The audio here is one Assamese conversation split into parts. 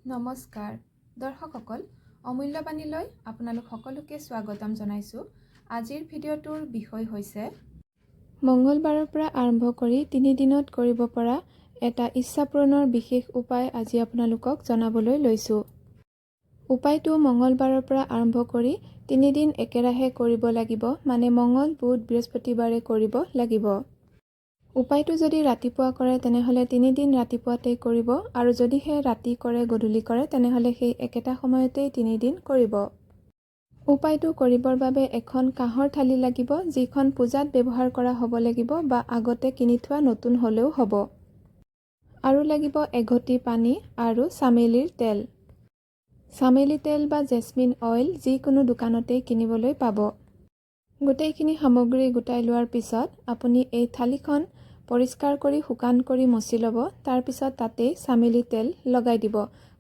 নমস্কাৰ দৰ্শকসকল, অমূল্যবাণীলৈ আপোনালোক সকলোকে স্বাগতম জনাইছোঁ। আজিৰ ভিডিঅ'টোৰ বিষয় হৈছে মঙ্গলবাৰৰ পৰা আৰম্ভ কৰি 3 দিনত কৰিব পৰা এটা ইচ্ছা পূৰণৰ বিশেষ উপায় আজি আপোনালোকক জনাবলৈ লৈছোঁ। উপায়টো মঙ্গলবাৰৰ পৰা আৰম্ভ কৰি 3 দিন একেৰাহে কৰিব লাগিব, মানে মঙ্গল, বুধ, বৃহস্পতিবাৰে কৰিব লাগিব। উপায়টো যদি ৰাতিপুৱা কৰে তেনেহ'লে 3 দিন ৰাতিপুৱাতেই কৰিব, আৰু যদিহে ৰাতি কৰে, গধূলি কৰে, তেনেহ'লে সেই একেটা সময়তেই 3 দিন কৰিব। উপায়টো কৰিবৰ বাবে এখন কাঁহৰ থালি লাগিব, যিখন পূজাত ব্যৱহাৰ কৰা হ'ব লাগিব বা আগতে কিনি থোৱা নতুন হ'লেও হ'ব। আৰু লাগিব এঘটি পানী আৰু চামেলিৰ তেল। চামেলি তেল বা জেচমিন অইল যিকোনো দোকানতেই কিনিবলৈ পাব। গোটেইখিনি সামগ্ৰী গোটাই লোৱাৰ পিছত আপুনি এই থালিখন পৰিষ্কাৰ কৰি শুকান কৰি মচি ল'ব। তাৰপিছত তাতেই চামেলি তেল লগাই দিব।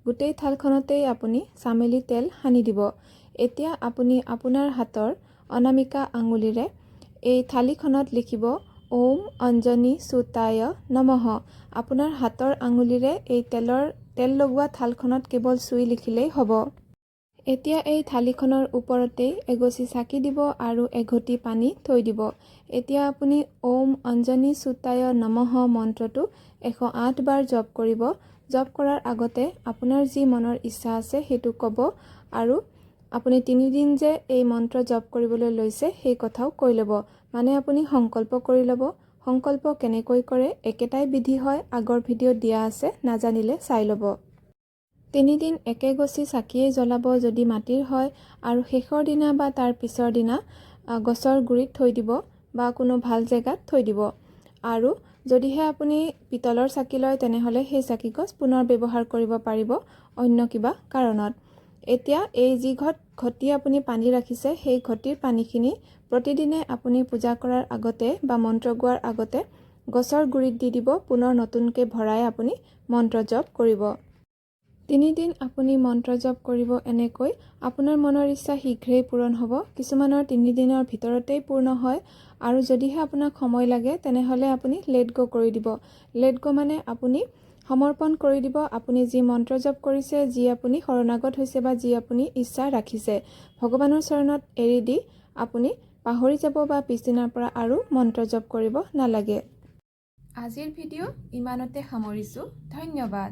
গোটেই থালখনতেই আপুনি চামেলি তেল সানি দিব। এতিয়া আপুনি আপোনাৰ হাতৰ অনামিকা আঙুলিৰে এই থালিখনত লিখিব ওম অঞ্জনী সুতায় নমঃ। আপোনাৰ হাতৰ আঙুলিৰে এই তেল লগোৱা থালখনত কেৱল চুই লিখিলেই হ'ব। এতিয়া এই থালিখনৰ ওপৰতেই এগছি চাকি দিব আৰু এঘটি পানী থৈ দিব। এতিয়া আপুনি ওম অঞ্জনী সুতায় নমঃ মন্ত্ৰটো 108 বাৰ জপ কৰিব। জপ কৰাৰ আগতে আপোনাৰ যি মনৰ ইচ্ছা আছে সেইটো ক'ব, আৰু আপুনি 3 দিন যে এই মন্ত্ৰ জপ কৰিবলৈ লৈছে সেই কথাও কৈ ল'ব। মানে আপুনি সংকল্প কৰি ল'ব। সংকল্প কেনেকৈ কৰে একেটাই বিধি হয়, আগৰ ভিডিঅ'ত দিয়া আছে, নাজানিলে চাই ল'ব। 3 দিন একেগছি চাকিয়েই জ্বলাব যদি মাটিৰ হয়, আৰু শেষৰ দিনা বা তাৰ পিছৰ দিনা গছৰ গুৰিত থৈ দিব বা কোনো ভাল জেগাত থৈ দিব। আৰু যদিহে আপুনি পিতলৰ চাকি লয় তেনেহ'লে সেই চাকিগছ পুনৰ ব্যৱহাৰ কৰিব পাৰিব অন্য কিবা কাৰণত। এতিয়া এই যি ঘটি আপুনি পানী ৰাখিছে সেই ঘটিৰ পানীখিনি প্ৰতিদিনে আপুনি পূজা কৰাৰ আগতে বা মন্ত্ৰ গোৱাৰ আগতে গছৰ গুৰিত দি দিব। পুনৰ নতুনকৈ ভৰাই আপুনি মন্ত্ৰ জপ কৰিব। 3 দিন আপুনি মন্ত্ৰ জপ কৰিব। এনেকৈ আপোনাৰ মনৰ ইচ্ছা শীঘ্ৰেই পূৰণ হ'ব। কিছুমানৰ 3 দিনৰ ভিতৰতেই পূৰ্ণ হয়, আৰু যদিহে আপোনাক সময় লাগে তেনেহ'লে আপুনি লেট গ' কৰি দিব। লেট গ' মানে আপুনি সমৰ্পণ কৰি দিব আপুনি যি মন্ত্ৰ জপ কৰিছে, যি আপুনি শৰণাগত হৈছে বা যি আপুনি ইচ্ছা ৰাখিছে, ভগৱানৰ চৰণত এৰি দি আপুনি পাহৰি যাব বা পিছদিনাৰ পৰা আৰু মন্ত্ৰ জপ কৰিব নালাগে। আজিৰ ভিডিঅ' ইমানতে সামৰিছোঁ। ধন্যবাদ।